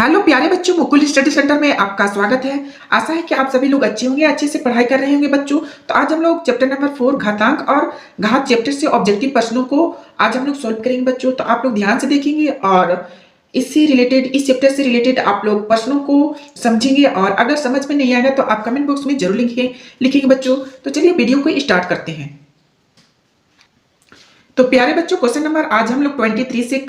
Hello प्यारे बच्चों, Mukul study centre में आपका स्वागत है। आशा है कि आप सभी लोग अच्छे होंगे, अच्छे से पढ़ाई कर रहे होंगे बच्चों। तो आज हम लोग चैप्टर नंबर 4 घातांक और घात चैप्टर से ऑब्जेक्टिव प्रश्नों को आज हम लोग सॉल्व करेंगे बच्चों। तो आप लोग ध्यान से देखेंगे और इससे रिलेटेड, इस चैप्टर से रिलेटेड आप लोग प्रश्नों को समझेंगे और अगर समझ में नहीं आएगा तो आप कमेंट बॉक्स में जरूर लिखेंगे बच्चों। तो चलिए वीडियो को स्टार्ट करते हैं। तो प्यारे बच्चों, क्वेश्चन नंबर आज हम लोग 23 से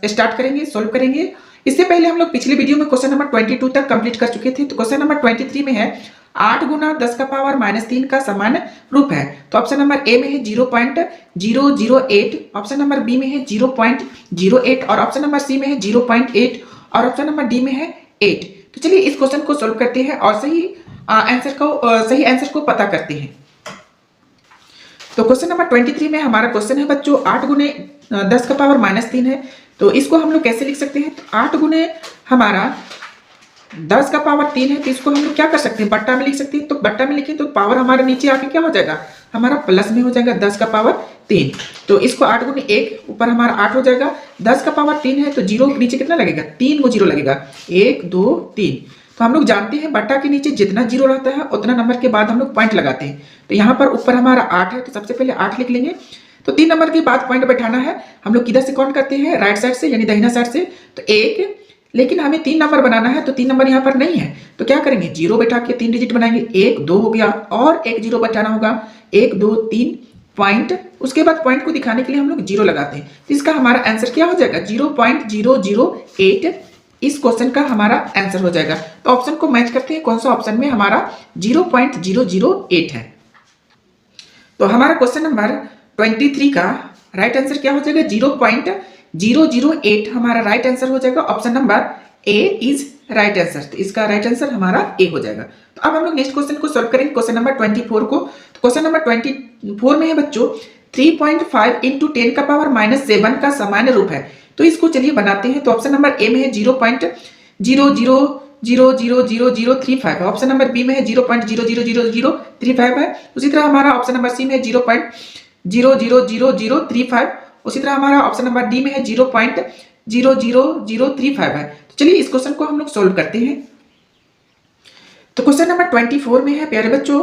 स्टार्ट करेंगे, सॉल्व करेंगे। इससे पहले हम लोग पिछले वीडियो में क्वेश्चन नंबर 22 तक कंप्लीट कर चुके थे। तो क्वेश्चन नंबर 23 में है 8 गुना 10 का पावर -3 का सामान्य रूप है। तो ऑप्शन नंबर ए में है 0.008, ऑप्शन नंबर बी में है 0.08 और ऑप्शन नंबर सी में है 0.8 और ऑप्शन नंबर डी में है 8। तो चलिए इस क्वेश्चन को सोल्व करते हैं और सही आंसर को पता करते हैं। तो क्वेश्चन नंबर 23 में हमारा क्वेश्चन है बच्चों 8 गुने 10 का पावर -3 है। तो इसको हम लोग कैसे लिख सकते हैं? तो 8 गुने हमारा 10 का पावर 3 है, तो इसको हम लोग क्या कर सकते हैं? बट्टा में लिख सकते हैं। तो बट्टा में लिखें तो पावर हमारे नीचे आके क्या हो जाएगा? हमारा प्लस में हो जाएगा 10 का पावर 3। तो इसको 8 गुने 1 ऊपर हमारा 8 हो जाएगा। 10 का पावर 3 है तो जीरो नीचे कितना लगेगा? 3 को जीरो लगेगा। 1 2 3। तो हम लोग जानते हैं बट्टा के नीचे जितना जीरो रहता है उतना नंबर के बाद हम लोग पॉइंट लगाते हैं। तो यहाँ पर ऊपर हमारा 8 है तो सबसे पहले 8 लिख लेंगे। तो 3 नंबर के बाद पॉइंट बैठाना है। हम लोग किधर से काउंट करते हैं? राइट साइड से, यानी दाहिना साइड से। तो 1, लेकिन हमें 3 नंबर बनाना है तो 3 नंबर यहाँ पर नहीं है तो क्या करेंगे? जीरो बैठा के 3 डिजिट बनाएंगे। 1 2 हो गया और एक जीरो बैठाना होगा। 1 2 3 पॉइंट। उसके बाद पॉइंट को दिखाने के लिए हम लोग जीरो लगाते हैं। तो इसका हमारा आंसर क्या हो जाएगा? 0.008 इस क्वेश्चन का हमारा आंसर हो जाएगा। तो ऑप्शन को मैच करते हैं, कौन सा ऑप्शन में हमारा 0.008 है। तो हमारा क्वेश्चन नंबर 23 का राइट आंसर क्या हो जाएगा? 0.008 हमारा राइट आंसर हो जाएगा। Option number A is right answer. तो इसका राइट आंसर हमारा ए हो जाएगा। तो अब हम लोग नेक्स्ट क्वेश्चन को सॉल्व करेंगे, क्वेश्चन नंबर 24 को। तो क्वेश्चन नंबर 24 में है बच्चों 3.5 इंटू 10 का पावर -7 का सामान्य रूप है। तो इसको चलिए बनाते हैं। तो ऑप्शन नंबर ए में है 0.0000035 है। ऑप्शन नंबर बी में है 0.0000035 है। उसी तरह हमारा ऑप्शन नंबर सी में है 0.0000035। उसी तरह हमारा ऑप्शन नंबर डी में है 0.00035 है। तो चलिए इस क्वेश्चन को हम लोग सोल्व करते हैं। तो क्वेश्चन नंबर 24 में है प्यारे बच्चों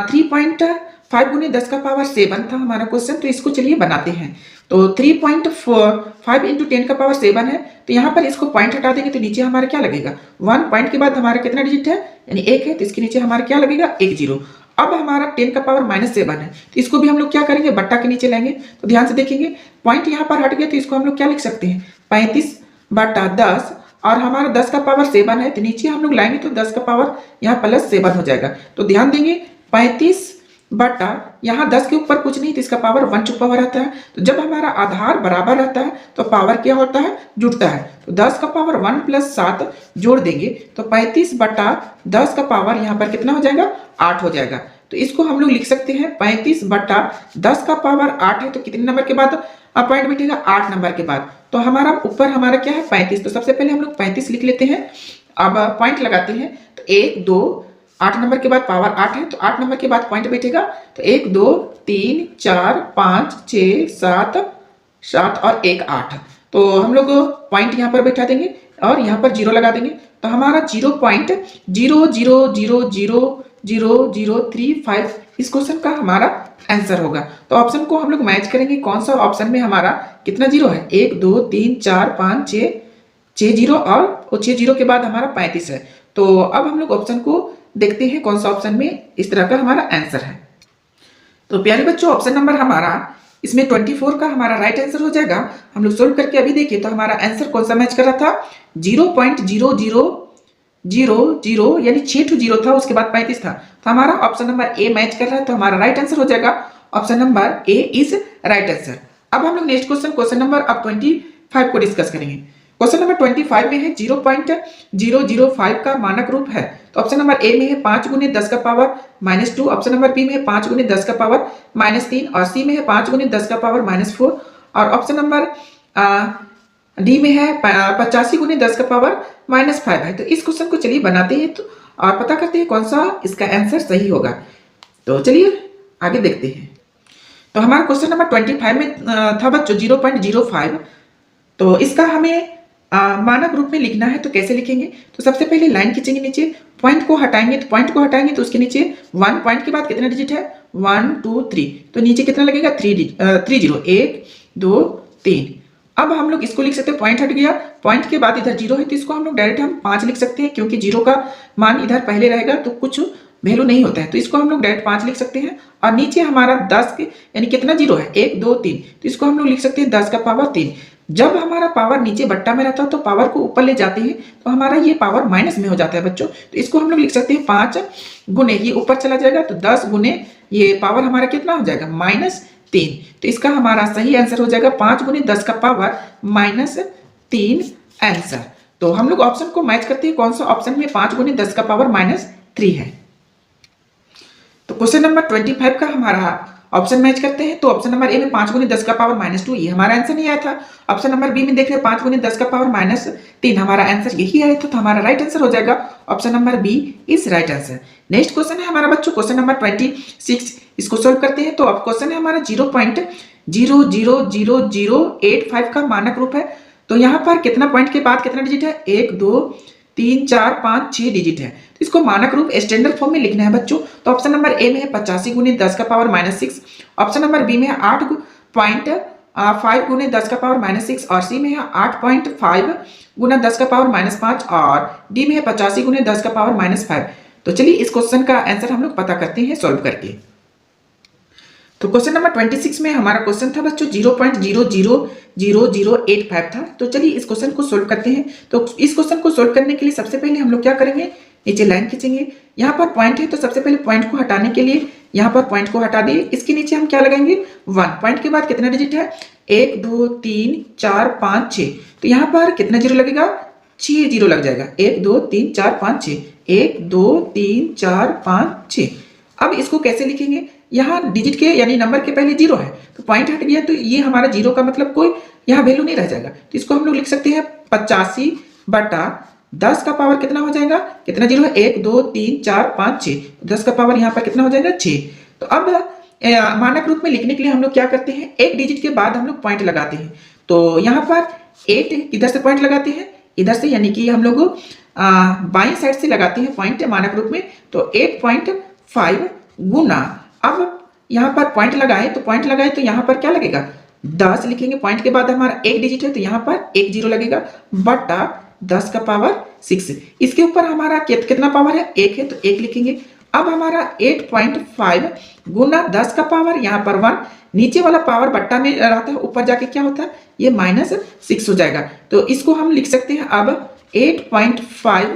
3.5 गुने 10 का पावर 7 था हमारा क्वेश्चन। तो इसको चलिए बनाते हैं। तो 3.5 इंटू 10 का पावर 7 है। तो यहाँ पर इसको पॉइंट हटा देंगे तो नीचे हमारा क्या लगेगा? 1 पॉइंट के बाद हमारा कितना डिजिट है? यानी 1 है, तो इसके नीचे हमारा क्या लगेगा? 1 जीरो। अब हमारा 10 का पावर -7 है तो इसको भी हम लोग क्या करेंगे? बट्टा के नीचे लाएंगे। तो ध्यान से देखेंगे पॉइंट यहाँ पर हट गया तो इसको हम लोग क्या लिख सकते हैं? 35/10 और हमारा 10 का पावर 7 है तो नीचे हम लोग लाएंगे तो 10 का पावर यहाँ +7 हो जाएगा। तो ध्यान देंगे 35 बटा यहाँ 10 के ऊपर कुछ नहीं तो इसका पावर 1 छुपा हुआ रहता है। तो जब हमारा आधार बराबर रहता है तो पावर क्या होता है? जुड़ता है। तो 10 का पावर 1 + 7 जोड़ देंगे तो 35/10 का पावर यहाँ पर कितना हो जाएगा? 8 हो जाएगा। तो इसको हम लोग लिख सकते हैं 35/10 का पावर 8 है। तो कितने नंबर के बाद पॉइंट बैठेगा? 8 नंबर के बाद। तो हमारा ऊपर हमारा क्या है? 35। तो सबसे पहले हम लोग 35 लिख लेते हैं। अब पॉइंट लगाते हैं तो 1 2 8 नंबर के बाद पावर 8 है तो 8 नंबर के बाद पॉइंट बैठेगा। तो 1 2 3 4 5 6 7 और 1 8। तो हम लोग पॉइंट यहाँ पर बैठा देंगे और यहाँ पर जीरो लगा देंगे। तो हमारा 0.0000035 इस क्वेश्चन का हमारा आंसर होगा। तो ऑप्शन को हम लोग मैच करेंगे, कौन सा ऑप्शन में हमारा कितना जीरो है? 1 2 3 4 5 6 जीरो और 6 जीरो के बाद हमारा 35 है। तो अब हम लोग ऑप्शन को देखते हैं कौन सा ऑप्शन में इस तरह का हमारा आंसर है। तो प्यारे बच्चों ऑप्शन नंबर हमारा इसमें 24 का हमारा राइट आंसर हो जाएगा। हम लोग सोल्व करके अभी देखिए तो हमारा आंसर कौन सा मैच कर रहा था? 0.0000 यानी 6 जीरो था, उसके बाद 35 था। तो हमारा ऑप्शन नंबर ए मैच कर रहा है। तो हमारा राइट आंसर हो जाएगा option number A is right answer. अब हम लोग नेक्स्ट क्वेश्चन नंबर अब 25 को डिस्कस करेंगे। क्वेश्चन नंबर 25 में है 0.005 का मानक रूप है। तो ऑप्शन नंबर ए में है 5 गुने 10 का पावर -2, ऑप्शन नंबर बी में है 5 गुने 10 का पावर -3 और सी में है 5 गुने 10 का पावर -4 और ऑप्शन नंबर डी में है 85 गुने 10 का पावर -5 है। तो इस क्वेश्चन को चलिए बनाते हैं तो और पता करते हैं कौन सा इसका आंसर सही होगा। तो चलिए आगे देखते हैं। तो हमारा क्वेश्चन नंबर 25 में था बच्चों 0.05। तो इसका हमें मानक रूप में लिखना है तो कैसे लिखेंगे? तो सबसे पहले लाइन खींचेंगे नीचे, पॉइंट को हटाएंगे तो उसके नीचे 1 पॉइंट के बाद कितना डिजिट है 1 2 3, तो नीचे कितना लगेगा 3 जीरो 1 2 3। अब हम लोग इसको लिख सकते हैं, पॉइंट हट गया, पॉइंट के बाद इधर जीरो है तो इसको हम लोग डायरेक्ट हम 5 लिख सकते हैं, क्योंकि जीरो का मान इधर पहले रहेगा तो कुछ वैल्यू नहीं होता है, तो इसको हम लोग डायरेक्ट 5 लिख सकते हैं। और नीचे हमारा 10 के यानी कितना जीरो है 1 2 3, तो इसको हम लोग लिख सकते हैं 10 का पावर 3। जब हमारा पावर नीचे बट्टा में रहता है तो पावर को ऊपर ले जाते हैं तो हमारा ये पावर माइनस में हो जाता है बच्चों, तो इसको हम लोग लिख सकते हैं 5 गुने, ये ऊपर चला जाएगा तो 10 गुने ये पावर हमारा कितना हो जाएगा -3, तो इसका हमारा सही आंसर हो जाएगा 5 गुने 10 का पावर -3 आंसर। तो हम लोग ऑप्शन को मैच करते हैं, कौन सा ऑप्शन में 5 गुने 10 का पावर -3 है। तो क्वेश्चन नंबर 25 का हमारा ऑप्शन मैच करते हैं, तो ऑप्शन नंबर ए में 5 गुने 10 का पावर -2 ये हमारा आंसर नहीं आया था। ऑप्शन नंबर बी में देख रहे हैं 5 गुने 10 का पावर -3 हमारा आंसर यही आया था, तो हमारा राइट आंसर हो जाएगा option number B is right answer. Next question है हमारा बच्चों क्वेश्चन नंबर 26, इसको सोल्व करते हैं। तो अब क्वेश्चन है हमारा 0.00085 का मानक रूप है, तो यहाँ पर कितना पॉइंट के बाद कितना डिजिट है 1 2 3 4 5 6 डिजिट है, तो इसको मानक रूप स्टैंडर्ड फॉर्म में लिखना है बच्चों। तो ऑप्शन नंबर ए में है 85 गुने 10 का पावर -6, ऑप्शन नंबर बी में है 8.5 गुने 10 का पावर -6, और सी में है 8.5 गुना 10 का पावर -5, और डी में है 85 गुने 10 का पावर -5। तो चलिए इस क्वेश्चन का आंसर हम लोग पता करते हैं सॉल्व करके। तो क्वेश्चन नंबर 26 में हमारा क्वेश्चन था बच्चों 0.00085 था। तो चलिए इस क्वेश्चन को सोल्व करते हैं। तो इस क्वेश्चन को सोल्व करने के लिए सबसे पहले हम लोग क्या करेंगे, नीचे लाइन खींचेंगे, यहाँ पर पॉइंट है तो सबसे पहले पॉइंट को हटाने के लिए यहाँ पर पॉइंट को हटा दिए, इसके नीचे हम क्या लगाएंगे 1, पॉइंट के बाद कितना डिजिट है 1 2 3 4 5 6, तो यहाँ पर कितना जीरो लगेगा 6 जीरो लग जाएगा 1 2 3 4 5 6 1 2 3 4 5 6। अब इसको कैसे लिखेंगे, यहाँ डिजिट के यानी नंबर के पहले जीरो है तो पॉइंट हट गया, तो ये हमारा जीरो का मतलब कोई यहाँ वैल्यू नहीं रह जाएगा, तो इसको हम लोग लिख सकते हैं 85 बटा 10 का पावर कितना हो जाएगा, कितना जीरो है 1 2 3 4 5 6, 10 का पावर यहाँ पर कितना हो जाएगा 6। तो अब मानक रूप में लिखने के लिए हम लोग क्या करते हैं, एक डिजिट के बाद हम लोग पॉइंट लगाते हैं, तो यहाँ पर 8 किधर से पॉइंट लगाते हैं इधर से, यानी कि हम लोग बाईं साइड से लगाते हैं पॉइंट मानक रूप में, तो 8.5 गुना, अब यहाँ पर पॉइंट लगाए तो यहाँ पर क्या लगेगा 10 लिखेंगे, पॉइंट के बाद हमारा एक डिजिट है तो यहाँ पर 1 जीरो लगेगा बटा 10 का पावर 6, इसके ऊपर हमारा कितना पावर है 1 है तो 1 लिखेंगे। अब हमारा 8.5 गुना 10 का पावर यहाँ पर 1, नीचे वाला पावर बट्टा में रहता है, ऊपर जाके क्या होता है ये -6 हो जाएगा, तो इसको हम लिख सकते हैं अब 8.5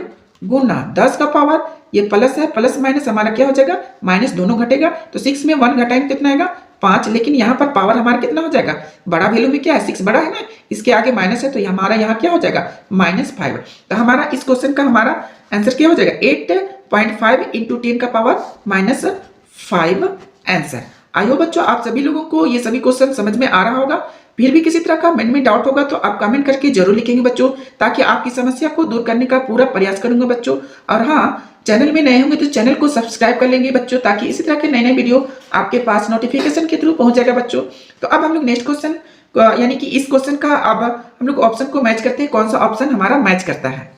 गुना 10 का पावर, ये प्लस है, प्लस माइनस हमारा क्या हो जाएगा माइनस, दोनों घटेगा, तो 6 में 1 घटाएंगे कितना आएगा 5, लेकिन यहाँ पर पावर हमारा कितना हो जाएगा, बड़ा वैल्यू में क्या है 6 बड़ा है ना, इसके आगे माइनस है तो हमारा यहाँ क्या हो जाएगा -5। तो हमारा इस क्वेश्चन का हमारा आंसर क्या हो जाएगा 8.5 इंटू 10 का पावर -5 आंसर। आई होप बच्चों आप सभी लोगों को ये सभी क्वेश्चन समझ में आ रहा होगा, फिर भी किसी तरह का मन में डाउट होगा तो आप कमेंट करके जरूर लिखेंगे बच्चों, ताकि आपकी समस्या को दूर करने का पूरा प्रयास करूंगा बच्चों। और हाँ, चैनल में नए होंगे तो चैनल को सब्सक्राइब कर लेंगे बच्चों, ताकि इसी तरह के नए नए वीडियो आपके पास नोटिफिकेशन के थ्रू पहुंच जाएगा बच्चों। तो अब हम लोग नेक्स्ट क्वेश्चन यानी कि इस क्वेश्चन का अब हम लोग ऑप्शन को मैच करते हैं, कौन सा ऑप्शन हमारा मैच करता है।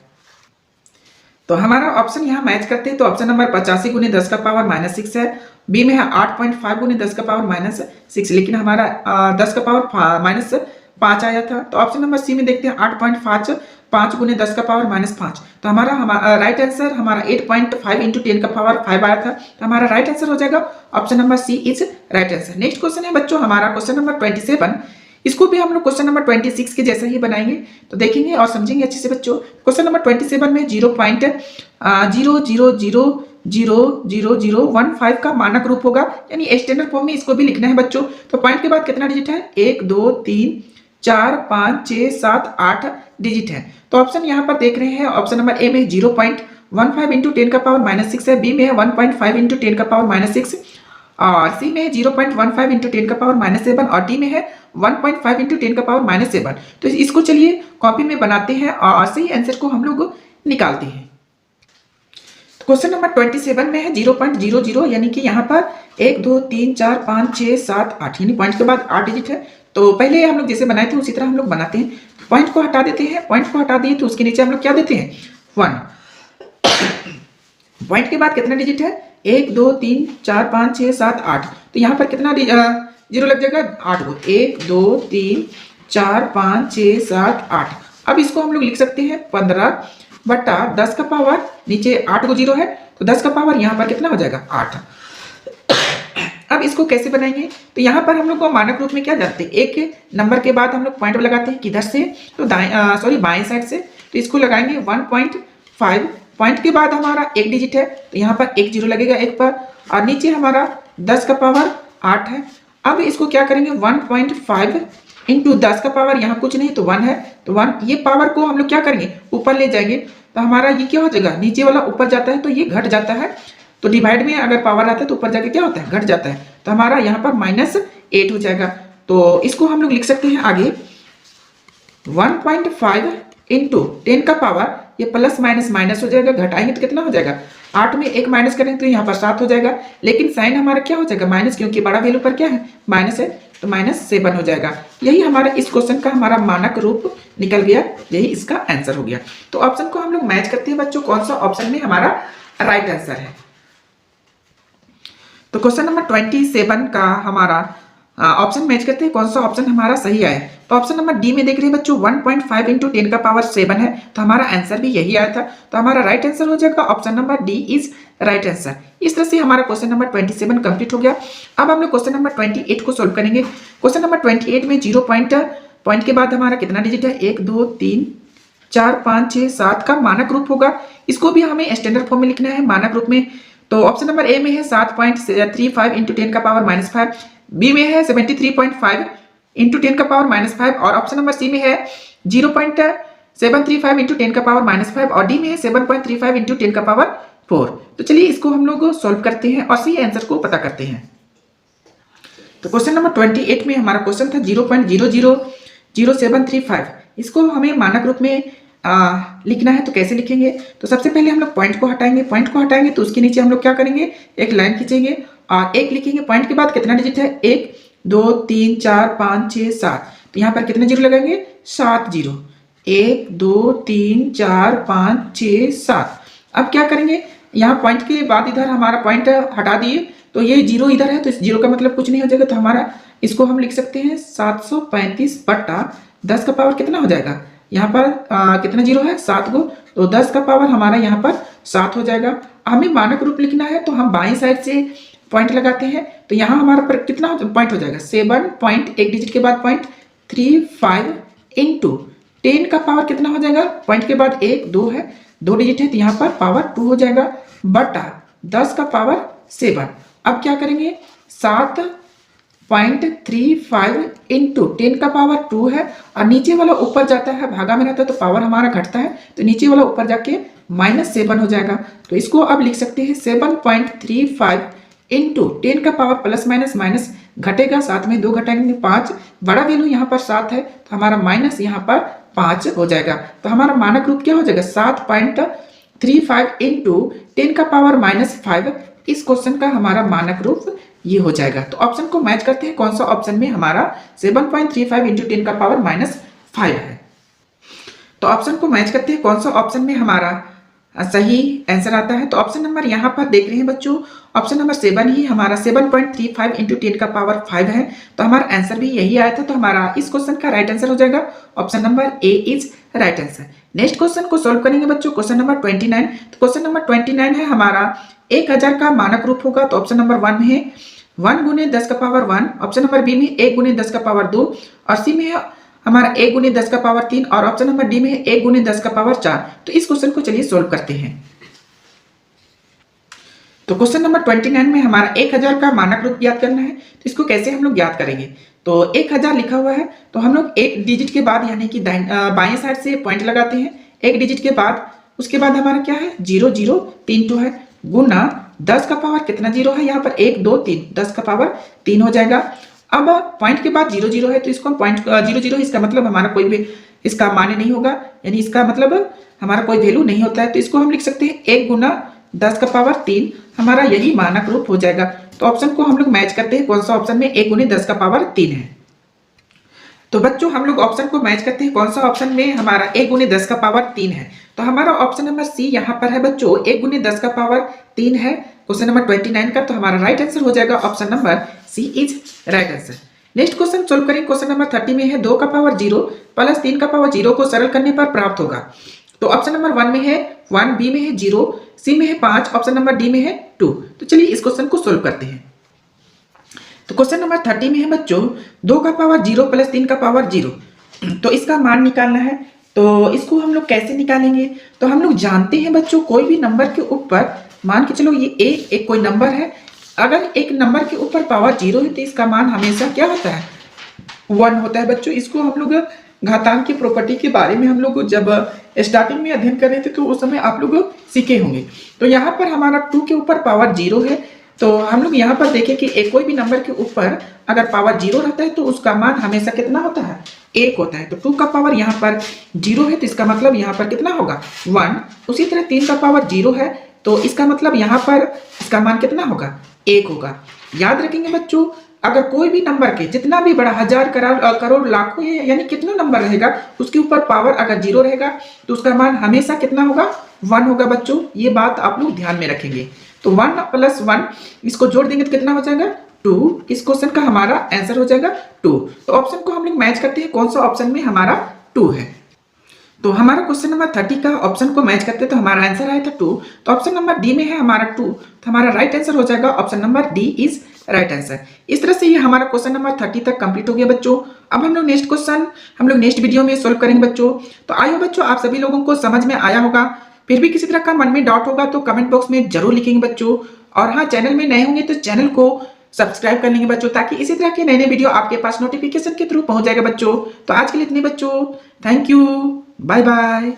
तो हमारा ऑप्शन यहाँ मैच करते हैं, तो ऑप्शन नंबर 85 गुने 10 का पावर -6 है, बी में है 8.5 गुने 10 का पावर -6, लेकिन हमारा 10 का पावर -5 आया था। तो ऑप्शन नंबर सी में देखते हैं 8.5 गुने 10 का पावर -5, तो हमारा राइट आंसर हमारा 8.5 इंटू 10 का पावर 5 आया था, तो हमारा राइट आंसर हो जाएगा option number C is right answer. Next question है बच्चों हमारा क्वेश्चन नंबर 27, इसको भी हम लोग क्वेश्चन नंबर 26 के जैसा ही बनाएंगे, तो देखेंगे और समझेंगे अच्छे से बच्चों। क्वेश्चन नंबर 27 में 0.0000015 का मानक रूप होगा, यानी स्टैंडर्ड फॉर्म में इसको भी लिखना है बच्चों। तो पॉइंट के बाद कितना डिजिट है 1 2 3 4 5 6 7 8 डिजिट है। तो ऑप्शन यहाँ पर देख रहे हैं, ऑप्शन नंबर ए में 0.15 इंटू 10 का पावर -6 है, बी में है 1.5 इंटू 10 का पावर -6, और सी में है 0.15 इंटू 10 का पावर -7, और डी में है 1.5 इंटू 10 का पावर -7। तो इसको चलिए कॉपी में बनाते हैं और सही आंसर को हम लोग निकालते हैं। क्वेश्चन नंबर 27 में है 0.00, यानी कि यहाँ पर 1 2 3 4 5 6 7 8, यानी पॉइंट के बाद 8 डिजिट है। तो पहले हम लोग जैसे बनाए थे उसी तरह हम लोग बनाते हैं। पॉइंट को हटा देते हैं, पॉइंट को हटा दिए तो उसके नीचे हम लोग क्या देते हैं 1। पॉइंट के बाद कितना डिजिट है 1 2 3 4 5 6 7 8, तो यहाँ पर कितना जीरो लग जाएगा 8 को, 1 2 3 4 5 6 7 8। अब इसको हम लोग लिख सकते हैं 15/10 का पावर, नीचे 8 को जीरो है तो 10 का पावर यहाँ पर कितना हो जाएगा 8। अब इसको कैसे बनाएंगे, तो यहाँ पर हम लोग को मानक रूप में क्या जानते हैं, एक नंबर के बाद हम लोग पॉइंट लगाते हैं किधर से, तो बाएं साइड से, तो इसको लगाएंगे 1.5। पॉइंट के बाद हमारा एक डिजिट है तो यहाँ पर एक जीरो लगेगा एक पर, और नीचे हमारा 10 का पावर 8 है। अब इसको क्या करेंगे 1.5 इंटू 10 का पावर, यहाँ कुछ नहीं तो 1 है, तो 1 ये पावर को हम लोग क्या करेंगे ऊपर ले जाएंगे, तो हमारा ये क्या हो जाएगा, नीचे वाला ऊपर जाता है तो ये घट जाता है, तो डिवाइड में अगर पावर आता है तो ऊपर जाके क्या होता है घट जाता है, तो हमारा यहाँ पर -8 हो जाएगा। तो इसको हम लोग लिख सकते हैं आगे 1.5 इंटू 10 का पावर, ये प्लस माइनस माइनस हो जाएगा, घटाएंगे तो कितना हो जाएगा 8 में 1 माइनस करेंगे तो यहाँ पर 7 हो जाएगा, लेकिन साइन हमारा क्या हो जाएगा माइनस, क्योंकि बड़ा वैल्यू पर क्या है माइनस है, तो -7 हो जाएगा। यही हमारा इस क्वेश्चन का हमारा मानक रूप निकल गया, यही इसका आंसर हो गया। तो ऑप्शन को हम लोग मैच करते हैं बच्चों, कौन सा ऑप्शन में हमारा राइट आंसर है। तो क्वेश्चन नंबर 27 का हमारा ऑप्शन मैच करते हैं, कौन सा ऑप्शन हमारा सही आया। तो ऑप्शन नंबर डी में देख रहे हैं बच्चों 1.5 इंटू 10 का पावर 7 है, तो हमारा आंसर भी यही आया था, तो हमारा राइट आंसर हो जाएगा option number D is right answer. इस तरह से हमारा क्वेश्चन नंबर 27 कंप्लीट हो गया। अब हम लोग क्वेश्चन नंबर 28 को सोल्व करेंगे। क्वेश्चन नंबर 28 में 0 पॉइंट के बाद हमारा कितना डिजिट है 1 2 3 4 5 6 7 का मानक रूप होगा, इसको भी हमें स्टैंडर्ड फॉर्म में लिखना है मानक रूप में। तो ऑप्शन नंबर ए में है 7.35 इंटू 10 का पावर -5, बी में है 73.5 इंटू 10 का पावर -5, और ऑप्शन नंबर सी में है 0.735 इंटू 10 का पावर -5, और डी में है 7.35 इंटू 10 का पावर 4। तो चलिए इसको हम लोग सॉल्व करते हैं और सही आंसर को पता करते हैं। तो क्वेश्चन नंबर 28 में हमारा क्वेश्चन था 0.000735, इसको हमें मानक रूप में लिखना है, तो कैसे लिखेंगे, तो सबसे पहले हम लोग पॉइंट को हटाएंगे, पॉइंट को हटाएंगे तो उसके नीचे हम लोग क्या करेंगे एक लाइन खींचेंगे और एक लिखेंगे। पॉइंट के बाद कितना डिजिट है 1 2 3 4 5 6 7, तो यहाँ पर कितने जीरो लगाएंगे 7 जीरो, 1 2 3 4 5 6 7। अब क्या करेंगे यहाँ पॉइंट के बाद इधर हमारा पॉइंट हटा दिए तो ये जीरो इधर है, तो इस जीरो का मतलब कुछ नहीं हो जाएगा, तो हमारा इसको हम लिख सकते हैं 735/10 का पावर कितना हो जाएगा, यहाँ पर कितना जीरो है 7 को, तो 10 का पावर हमारा यहाँ पर 7 हो जाएगा। हमें मानक रूप लिखना है तो हम बाएं साइड से पॉइंट लगाते हैं, तो यहाँ हमारा पर कितना पॉइंट हो जाएगा 7 पॉइंट, एक डिजिट के बाद पॉइंट 35 इंटू 10 का पावर कितना हो जाएगा, पॉइंट के बाद 1 2 है, 2 डिजिट है तो यहाँ पर पावर 2 हो जाएगा, बटा 10 का पावर 7। अब क्या करेंगे 7.35 इंटू 10 का पावर 2 है, और नीचे वाला ऊपर जाता है भागा में रहता है तो पावर हमारा घटता है, तो नीचे वाला ऊपर जाके -7 हो जाएगा। तो इसको अब लिख सकते हैं 7.35 इंटू 10 का पावर प्लस माइनस माइनस घटेगा, साथ में 2 घटाएंगे 5, बड़ा वैल्यू यहाँ पर 7 है तो हमारा माइनस यहाँ पर 5 हो जाएगा। तो हमारा मानक रूप क्या हो जाएगा 7.35 इंटू 10 का पावर -5। इस क्वेश्चन का हमारा मानक रूप ये हो जाएगा। तो ऑप्शन को मैच करते हैं, कौन सा ऑप्शन में हमारा 7.35 इंटू 10 का पावर -5 है। तो ऑप्शन को मैच करते हैं, कौन सा ऑप्शन में हमारा सही आंसर आता है। तो ऑप्शन नंबर यहाँ पर देख रहे हैं बच्चों, ऑप्शन नंबर 7 ही हमारा 7.35 इंटू 10 का पावर 5 है, तो हमारा आंसर भी यही आया था। तो हमारा इस क्वेश्चन का राइट आंसर हो जाएगा option number A is right answer. Next question को सॉल्व करेंगे बच्चों, क्वेश्चन नंबर 29। तो क्वेश्चन नंबर 29 है हमारा 1000 का मानक रूप होगा, तो ऑप्शन नंबर 1 में है 1 गुने 10 का पावर 1, ऑप्शन नंबर बी में 1 गुने 10 का पावर 2, और सी में हमारा 1 गुने 10 का पावर 3, और ऑप्शन नंबर डी में है 1 गुने 10 का पावर 4। तो इस क्वेश्चन को चलिए सोल्व करते हैं। तो क्वेश्चन नंबर 29 में हमारा 1000 का मानक रूप ज्ञात करना है, तो इसको कैसे हम लोग ज्ञात करेंगे। तो 1000 लिखा हुआ है तो हम लोग एक डिजिट के बाद यानी कि बाएं साइड से पॉइंट लगाते हैं, एक डिजिट के बाद, उसके बाद हमारा क्या है 0 0 3 2 है, गुना 10 का पावर कितना जीरो है यहाँ पर 1 2 3, 10 का पावर 3 हो जाएगा। अब पॉइंट के बाद 0 0 है तो इसको पॉइंट 0 0 इसका मतलब हमारा कोई भी इसका मान्य नहीं होगा, यानी इसका मतलब हमारा कोई वैल्यू नहीं होता है, तो इसको हम लिख सकते हैं 1 गुना 10 का पावर 3, हमारा यही मानक रूप हो जाएगा। तो ऑप्शन को हम लोग मैच करते हैं, कौन सा ऑप्शन में 1 गुने 10 का पावर 3 है। तो बच्चों हम लोग ऑप्शन को मैच करते हैं। कौन सा ऑप्शन में हमारा 1 गुने 10 का पावर 3 है। तो हमारा ऑप्शन नंबर सी यहाँ पर है बच्चों, 1 गुने 10 का पावर 3 है क्वेश्चन नंबर 29 का। तो हमारा राइट आंसर हो जाएगा option number C is right answer. Next question solve करें। क्वेश्चन नंबर 30 में है 2 का पावर 0 प्लस 3 का पावर 0 को सरल करने पर प्राप्त होगा। तो ऑप्शन नंबर 1 में है 1, बी में है 0, सी में है 5, ऑप्शन नंबर डी में है 2। तो चलिए इस क्वेश्चन को सोल्व करते हैं। तो क्वेश्चन नंबर 30 में है बच्चों 2 का पावर 0 प्लस 3 का पावर 0। तो इसका मान निकालना है। तो इसको हम लोग कैसे निकालेंगे? तो हम लोग जानते हैं बच्चों, कोई भी नंबर के ऊपर मान के चलो ये एक कोई नंबर है, अगर एक नंबर के ऊपर पावर 0 है तो इसका मान हमेशा क्या होता है? 1 होता है बच्चों। इसको हम लोग घातांक की प्रॉपर्टी के बारे में हम लोग जब स्टार्टिंग में अध्ययन कर रहे थे तो उस समय आप लोग सीखे होंगे। तो यहाँ पर हमारा 2 के ऊपर पावर 0 है, तो हम लोग यहाँ पर देखें कि एक कोई भी नंबर के ऊपर अगर पावर 0 रहता है तो उसका मान हमेशा कितना होता है? 1 होता है। तो 2 का पावर यहाँ पर 0 है तो इसका मतलब यहाँ पर कितना होगा? 1। उसी तरह 3 का पावर 0 है तो इसका मतलब यहाँ पर इसका मान कितना होगा? 1 होगा। याद रखेंगे बच्चों, अगर कोई भी नंबर के जितना भी बड़ा 1000 करोड़ लाखों यानी कितना नंबर रहेगा उसके ऊपर पावर अगर 0 रहेगा तो उसका मान हमेशा कितना होगा? 1 होगा बच्चों। ये बात आप लोग ध्यान में रखेंगे। तो 1 प्लस 1 इसको जोड़ देंगे तो कितना हो जाएगा? 2। इस क्वेश्चन का हमारा आंसर हो जाएगा 2। तो ऑप्शन को हम लोग मैच करते हैं, कौन सा ऑप्शन में हमारा 2 है। तो हमारा क्वेश्चन नंबर 30 का ऑप्शन को मैच करते हैं तो हमारा आंसर आया था 2। तो ऑप्शन नंबर डी में है हमारा 2, तो हमारा राइट आंसर हो जाएगा option number D is right answer. इस तरह से ये हमारा क्वेश्चन नंबर 30 तक कंप्लीट हो गया बच्चों। अब हम लोग नेक्स्ट क्वेश्चन हम लोग नेक्स्ट वीडियो में सोल्व करेंगे बच्चों। तो आइए बच्चों, आप सभी लोगों को समझ में आया होगा। फिर भी किसी तरह का मन में डाउट होगा तो कमेंट बॉक्स में जरूर लिखेंगे बच्चों। और हाँ, चैनल में नए होंगे तो चैनल को सब्सक्राइब कर लेंगे बच्चों, ताकि इसी तरह के नए नए वीडियो आपके पास नोटिफिकेशन के थ्रू पहुंच जाएगा बच्चों। तो आज के लिए इतने बच्चों, थैंक यू, बाय बाय।